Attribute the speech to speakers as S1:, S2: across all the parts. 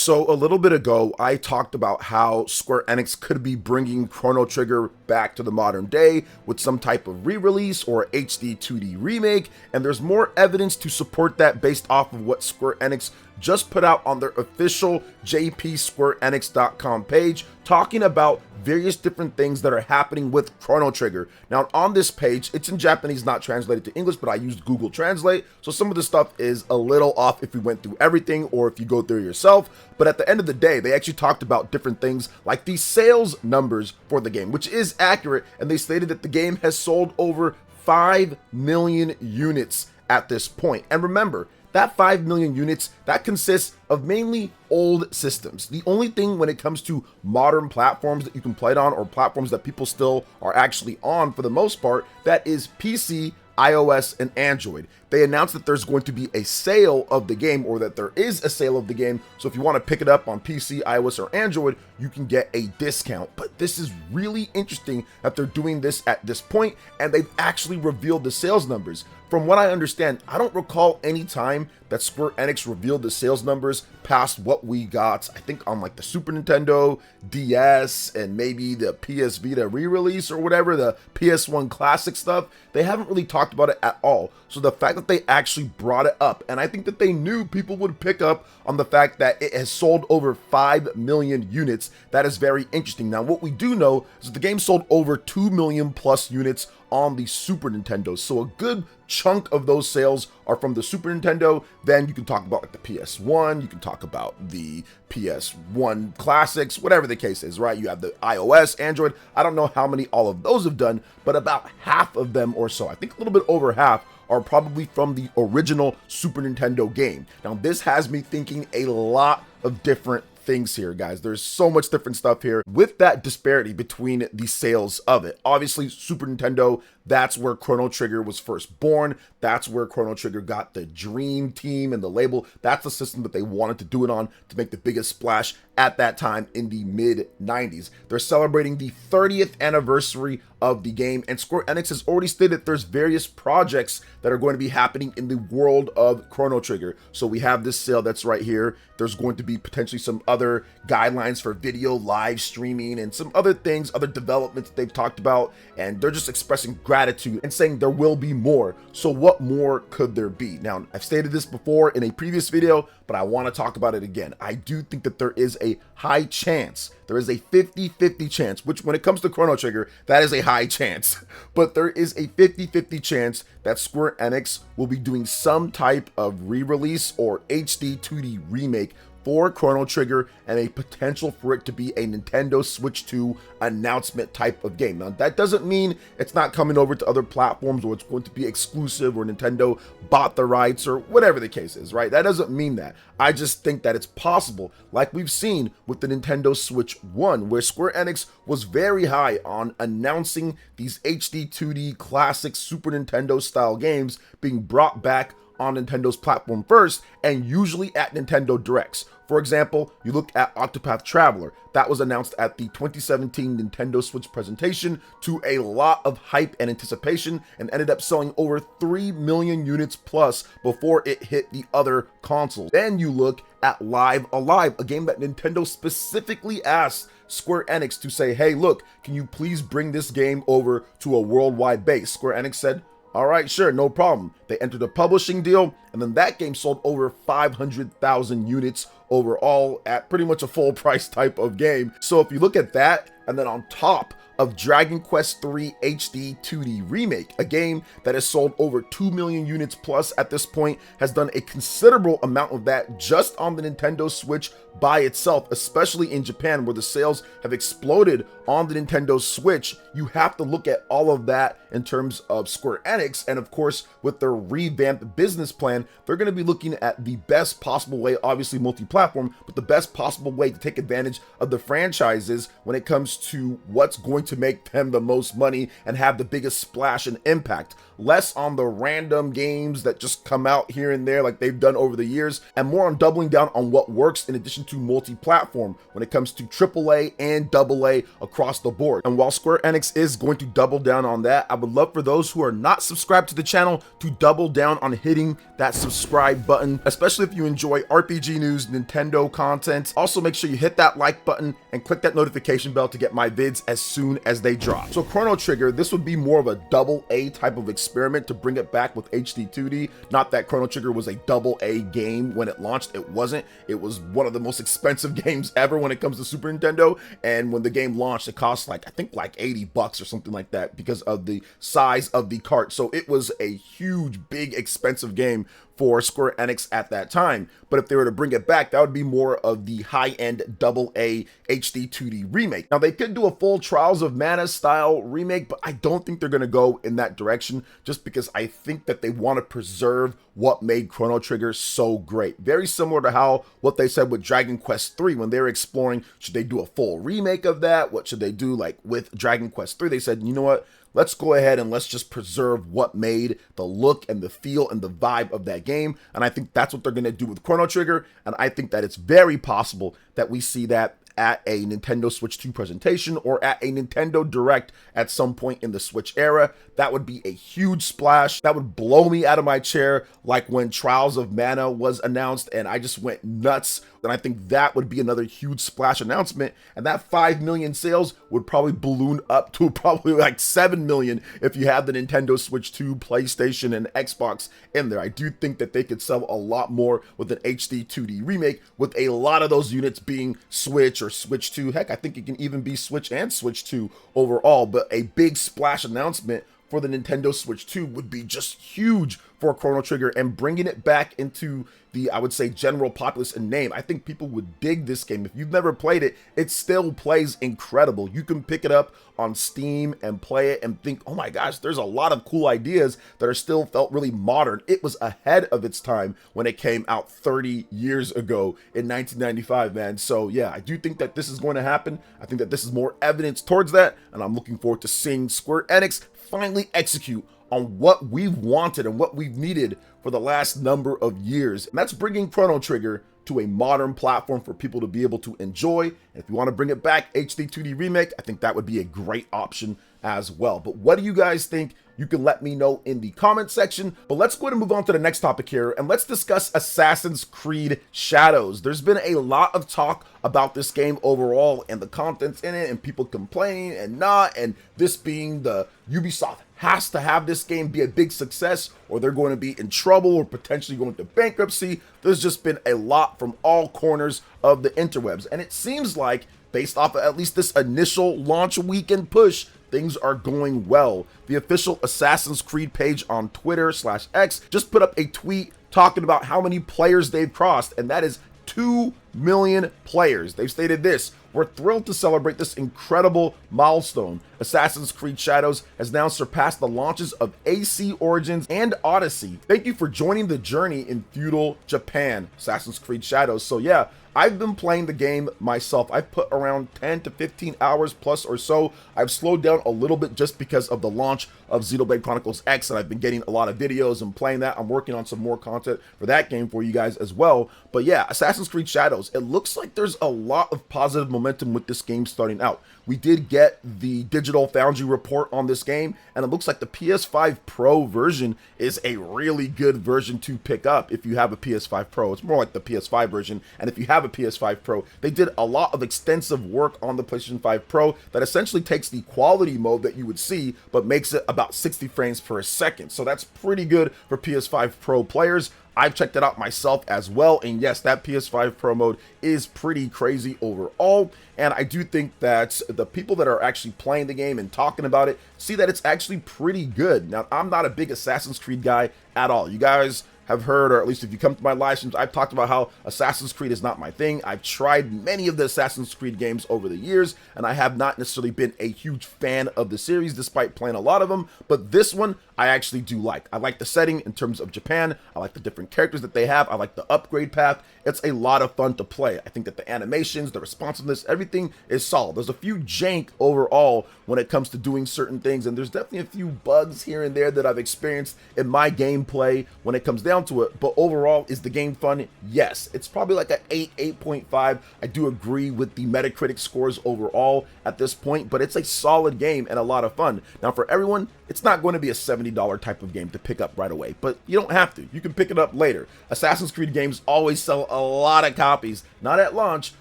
S1: So a little bit ago, I talked about how Square Enix could be bringing Chrono Trigger back to the modern day with some type of re-release or HD-2D remake, and there's more evidence to support that based off of what Square Enix just put out on their official jpsquareenix.com page, talking about various different things that are happening with Chrono Trigger. Now on this page, it's in Japanese, not translated to English, but I used Google Translate, so some of the stuff is a little off if we went through everything or if you go through it yourself. But at the end of the day, they actually talked about different things like the sales numbers for the game, which is accurate, and they stated that the game has sold over 5 million units at this point. And remember, that 5 million units, that consists of mainly old systems. The only thing when it comes to modern platforms that you can play it on, or platforms that people still are actually on for the most part, that is PC, iOS, and Android. They announced that there's going to be a sale of the game, or that there is a sale of the game. So if you want to pick it up on PC, iOS, or Android, you can get a discount. But this is really interesting that they're doing this at this point, and they've actually revealed the sales numbers. From what I understand, I don't recall any time that Square Enix revealed the sales numbers past what we got, I think, on like the Super Nintendo, DS, and maybe the PS Vita re-release or whatever, the PS1 classic stuff. They haven't really talked about it at all. So the fact that they actually brought it up, and I think that they knew people would pick up on the fact that it has sold over 5 million units, that is very interesting. Now, what we do know is that the game sold over 2 million plus units on the Super Nintendo. So a good chunk of those sales are from the Super Nintendo. Then you can talk about like the PS1, you can talk about the PS1 classics, whatever the case is, right? You have the iOS, Android. I don't know how many all of those have done, but about half of them or so, I think a little bit over half, are probably from the original Super Nintendo game. Now, this has me thinking a lot of different things here, guys. There's so much different stuff here with that disparity between the sales of it. Obviously, Super Nintendo, that's where Chrono Trigger was first born. That's where Chrono Trigger got the dream team and the label. That's the system that they wanted to do it on to make the biggest splash at that time in the mid 90s. They're celebrating the 30th anniversary of the game, and Square Enix has already stated there's various projects that are going to be happening in the world of Chrono Trigger. So we have this sale that's right here. There's going to be potentially some other guidelines for video live streaming and some other things, other developments that they've talked about, and they're just expressing gratitude and saying there will be more. So what more could there be? Now, I've stated this before in a previous video, but I want to talk about it again. I do think that there is a high chance, there is a 50-50 chance, which when it comes to Chrono Trigger, that is a high chance, but there is a 50-50 chance that Square Enix will be doing some type of re-release or HD-2D remake for Chrono Trigger, and a potential for it to be a Nintendo Switch 2 announcement type of game. Now, that doesn't mean it's not coming over to other platforms or it's going to be exclusive or Nintendo bought the rights or whatever the case is, right? That doesn't mean that. I just think that it's possible, like we've seen with the Nintendo Switch 1, where Square Enix was very high on announcing these HD 2D classic Super Nintendo style games being brought back on Nintendo's platform first, and usually at Nintendo Directs. For example, you look at Octopath Traveler. That was announced at the 2017 Nintendo Switch presentation to a lot of hype and anticipation, and ended up selling over 3 million units plus before it hit the other consoles. Then you look at Live Alive, a game that Nintendo specifically asked Square Enix to say, hey, look, can you please bring this game over to a worldwide base? Square Enix said, all right, sure, no problem. They entered a publishing deal, and then that game sold over 500,000 units overall at pretty much a full price type of game. So if you look at that, and then on top of Dragon Quest III HD 2D Remake, a game that has sold over 2 million units plus at this point, has done a considerable amount of that just on the Nintendo Switch by itself, especially in Japan, where the sales have exploded on the Nintendo Switch. You have to look at all of that in terms of Square Enix, and of course, with their revamped business plan, they're going to be looking at the best possible way, obviously multi-platform, but the best possible way to take advantage of the franchises when it comes to what's going to make them the most money and have the biggest splash and impact. less on the random games that just come out here and there like they've done over the years, and more on doubling down on what works in addition to multi-platform when it comes to AAA and AA across the board. And while Square Enix is going to double down on that, I would love for those who are not subscribed to the channel to double down on hitting that subscribe button, especially if you enjoy RPG news, Nintendo content. Also, make sure you hit that like button and click that notification bell to get my vids as soon as they drop. So Chrono Trigger, this would be more of a AA type of experiment to bring it back with HD-2D. Not that Chrono Trigger was a AA game when it launched. It wasn't. It was one of the most expensive games ever when it comes to Super Nintendo. And when the game launched, it cost like, I think like $80 or something like that because of the size of the cart. So it was a huge, big, expensive game for Square Enix at that time. But if they were to bring it back, that would be more of the high-end AA HD-2D remake. Now, they could do a full Trials of Mana style remake, but I don't think they're going to go in that direction just because I think that they want to preserve what made Chrono Trigger so great. Very similar to how what they said with Dragon Quest III when they were exploring, should they do a full remake of that? What should they do like with Dragon Quest III? They said, you know what? Let's go ahead and let's just preserve what made the look and the feel and the vibe of that game. And I think that's what they're going to do with Chrono Trigger. And I think that it's very possible that we see that at a Nintendo Switch 2 presentation or at a Nintendo Direct at some point in the Switch era. That would be a huge splash. That would blow me out of my chair like when Trials of Mana was announced and I just went nuts. And I think that would be another huge splash announcement. And that 5 million sales would probably balloon up to probably like 7 million if you have the Nintendo Switch 2, PlayStation, and Xbox in there. I do think that they could sell a lot more with an HD 2D remake, with a lot of those units being Switch or Switch 2. Heck, I think it can even be Switch and Switch 2 overall. But a big splash announcement for the Nintendo Switch 2 would be just huge for Chrono Trigger, and bringing it back into the, I would say, general populace in name. I think people would dig this game. If you've never played it, it still plays incredible. You can pick it up on Steam and play it and think, oh my gosh, there's a lot of cool ideas that are still felt really modern. It was ahead of its time when it came out 30 years ago in 1995, man. So yeah, I do think that this is going to happen. I think that this is more evidence towards that, and I'm looking forward to seeing Square Enix finally execute on what we've wanted and what we've needed for the last number of years. And that's bringing Chrono Trigger to a modern platform for people to be able to enjoy. And if you want to bring it back, HD 2D remake, I think that would be a great option as well. But what do you guys think? You can let me know in the comment section. But let's go ahead and move on to the next topic here, and let's discuss Assassin's Creed Shadows. There's been a lot of talk about this game overall and the contents in it, and people complaining and not, and this being the Ubisoft has to have this game be a big success or they're going to be in trouble or potentially going to bankruptcy. There's just been a lot from all corners of the interwebs, and it seems like, based off of at least this initial launch weekend push, things are going well. The official Assassin's Creed page on Twitter/X just put up a tweet talking about how many players they've crossed, and that is 2 million players. They've stated this: we're thrilled to celebrate this incredible milestone. Assassin's Creed Shadows has now surpassed the launches of AC Origins and Odyssey. Thank you for joining the journey in feudal Japan. Assassin's Creed Shadows. So yeah, I've been playing the game myself. I've put around 10 to 15 hours plus or so. I've slowed down a little bit just because of the launch of Xenoblade Chronicles X, and I've been getting a lot of videos and playing that. I'm working on some more content for that game for you guys as well. But yeah, Assassin's Creed Shadows, it looks like there's a lot of positive momentum with this game starting out. We did get the Digital Foundry report on this game, and it looks like the PS5 Pro version is a really good version to pick up if you have a PS5 Pro. It's more like the PS5 version, and if you have a PS5 Pro, they did a lot of extensive work on the PlayStation 5 Pro that essentially takes the quality mode that you would see, but makes it about 60 frames per second. So that's pretty good for PS5 Pro players. I've checked it out myself as well, and yes, that PS5 Pro mode is pretty crazy overall, and I do think that the people that are actually playing the game and talking about it see that it's actually pretty good. Now, I'm not a big Assassin's Creed guy at all. You guys have heard, or at least if you come to my live streams, I've talked about how Assassin's Creed is not my thing. I've tried many of the Assassin's Creed games over the years, and I have not necessarily been a huge fan of the series despite playing a lot of them, but this one I actually do like. I like the setting in terms of Japan. I like the different characters that they have. I like the upgrade path. It's a lot of fun to play. I think that the animations, the responsiveness, everything is solid. There's a few jank overall when it comes to doing certain things, and there's definitely a few bugs here and there that I've experienced in my gameplay when it comes down to it. But overall, is the game fun? Yes. It's probably like an 8, 8.5. I do agree with the Metacritic scores overall at this point, but it's a solid game and a lot of fun. Now, for everyone, it's not going to be a $70 type of game to pick up right away, but you don't have to. You can pick it up later. Assassin's Creed games always sell a lot of copies, not at launch,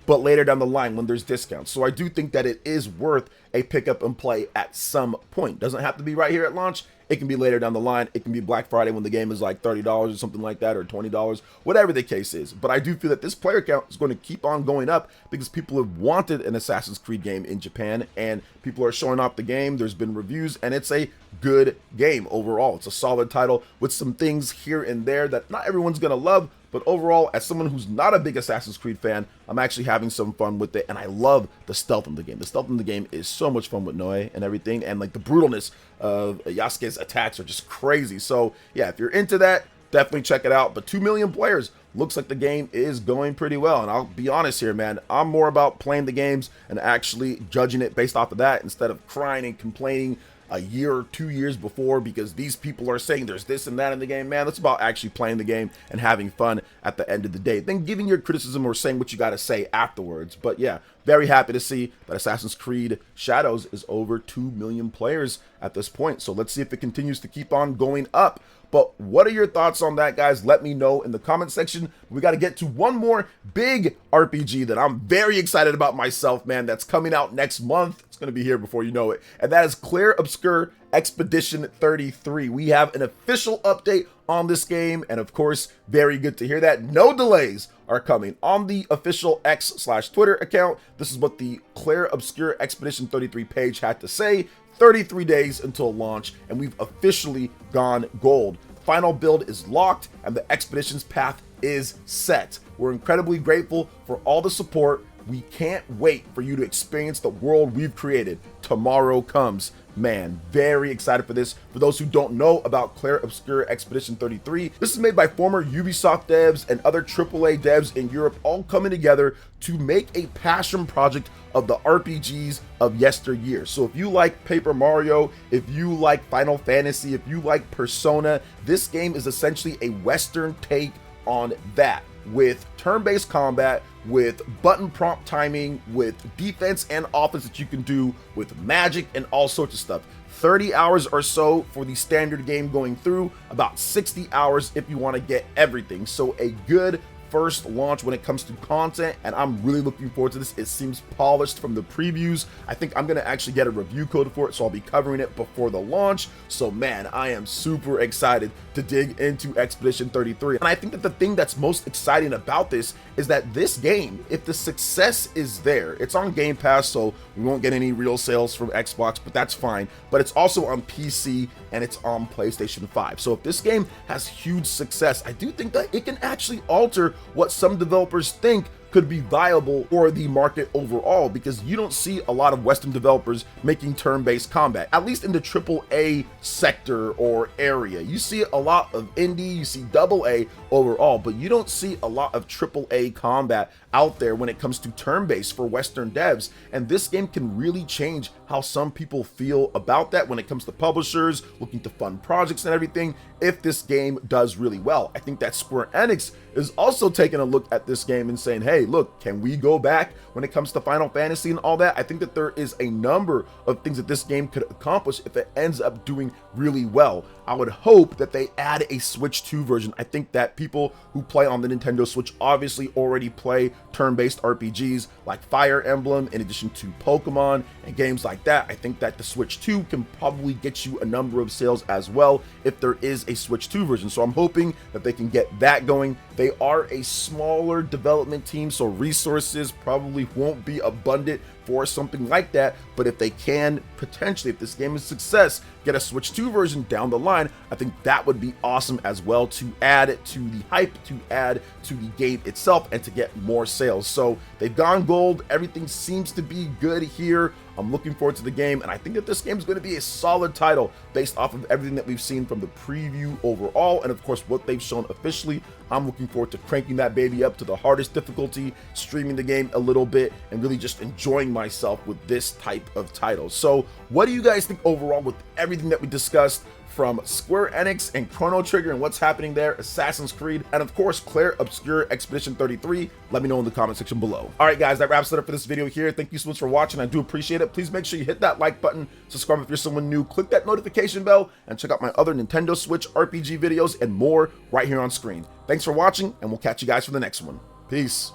S1: but later down the line when there's discounts. So I do think that it is worth a pick up and play at some point. Doesn't have to be right here at launch. It can be later down the line. It can be Black Friday when the game is like $30 or something like that, or $20, whatever the case is. But I do feel that this player count is going to keep on going up because people have wanted an Assassin's Creed game in Japan, and people are showing off the game. There's been reviews, and it's a good game overall. It's a solid title with some things here and there that not everyone's going to love, but overall, as someone who's not a big Assassin's Creed fan, I'm actually having some fun with it, and I love the stealth in the game. The stealth in the game is so much fun with Noe and everything, and like the brutalness of Yasuke's attacks are just crazy. So yeah, if you're into that, definitely check it out. But 2 million players, looks like the game is going pretty well, and I'll be honest here, man, I'm more about playing the games and actually judging it based off of that instead of crying and complaining a year or 2 years before because these people are saying there's this and that in the game. Man, that's about actually playing the game and having fun at the end of the day, then giving your criticism or saying what you got to say afterwards. But yeah, very happy to see that Assassin's Creed Shadows is over 2 million players at this point. So let's see if it continues to keep on going up. But what are your thoughts on that, guys? Let me know in the comment section. We got to get to one more big RPG that I'm very excited about myself, man, that's coming out next month. It's going to be here before you know it. And that is Clair Obscur Expedition 33. We have an official update on this game, and of course, very good to hear that. No delays are coming on the official X/Twitter account. This is what the Clair Obscur Expedition 33 page had to say. 33 days until launch, and we've officially gone gold. Final build is locked, and the expedition's path is set. We're incredibly grateful for all the support. We can't wait for you to experience the world we've created. Tomorrow comes. Man, very excited for this. For those who don't know about Clair Obscur Expedition 33, this is made by former Ubisoft devs and other AAA devs in Europe, all coming together to make a passion project of the RPGs of yesteryear. So if you like Paper Mario, if you like Final Fantasy, if you like Persona, this game is essentially a Western take on that, with turn-based combat, with button prompt timing, with defense and offense that you can do, with magic and all sorts of stuff. 30 hours or so for the standard game going through, about 60 hours if you want to get everything. So a good first launch when it comes to content, and I'm really looking forward to this. It seems polished from the previews. I think I'm going to actually get a review code for it, so I'll be covering it before the launch. So man, I am super excited to dig into Expedition 33. And I think that the thing that's most exciting about this is that this game, if the success is there, it's on Game Pass, so we won't get any real sales from Xbox, but that's fine. But it's also on PC and it's on PlayStation 5. So if this game has huge success, I do think that it can actually alter what some developers think could be viable for the market overall, because you don't see a lot of Western developers making turn-based combat, at least in the AAA sector or area. You see a lot of indie, you see AA overall, but you don't see a lot of AAA combat out there when it comes to turn-based for Western devs, and this game can really change how some people feel about that when it comes to publishers looking to fund projects and everything, if this game does really well. I think that Square Enix is also taking a look at this game and saying, hey, look, can we go back when it comes to Final Fantasy and all that? I think that there is a number of things that this game could accomplish if it ends up doing really well. I would hope that they add a Switch 2 version. I think that people who play on the Nintendo Switch obviously already play turn-based RPGs like Fire Emblem, in addition to Pokemon and games like that. I think that the Switch 2 can probably get you a number of sales as well if there is a Switch 2 version. So I'm hoping that they can get that going. They are a smaller development team, so resources probably won't be abundant for something like that, but if they can potentially, if this game is a success, get a Switch 2 version down the line, I think that would be awesome as well, to add to the hype, to add to the game itself, and to get more sales. So they've gone gold. Everything seems to be good here. I'm looking forward to the game, and I think that this game is going to be a solid title based off of everything that we've seen from the preview overall, and of course what they've shown officially. I'm looking forward to cranking that baby up to the hardest difficulty, streaming the game a little bit, and really just enjoying myself with this type of title. So what do you guys think overall with everything that we discussed from Square Enix and Chrono Trigger and what's happening there, Assassin's Creed, and of course Clair, Obscur, Expedition 33? Let me know in the comment section below. All right guys, that wraps it up for this video here. Thank you so much for watching. I do appreciate it. Please make sure you hit that like button, subscribe if you're someone new, click that notification bell, and check out my other Nintendo Switch RPG videos and more right here on screen. Thanks for watching, and we'll catch you guys for the next one. Peace.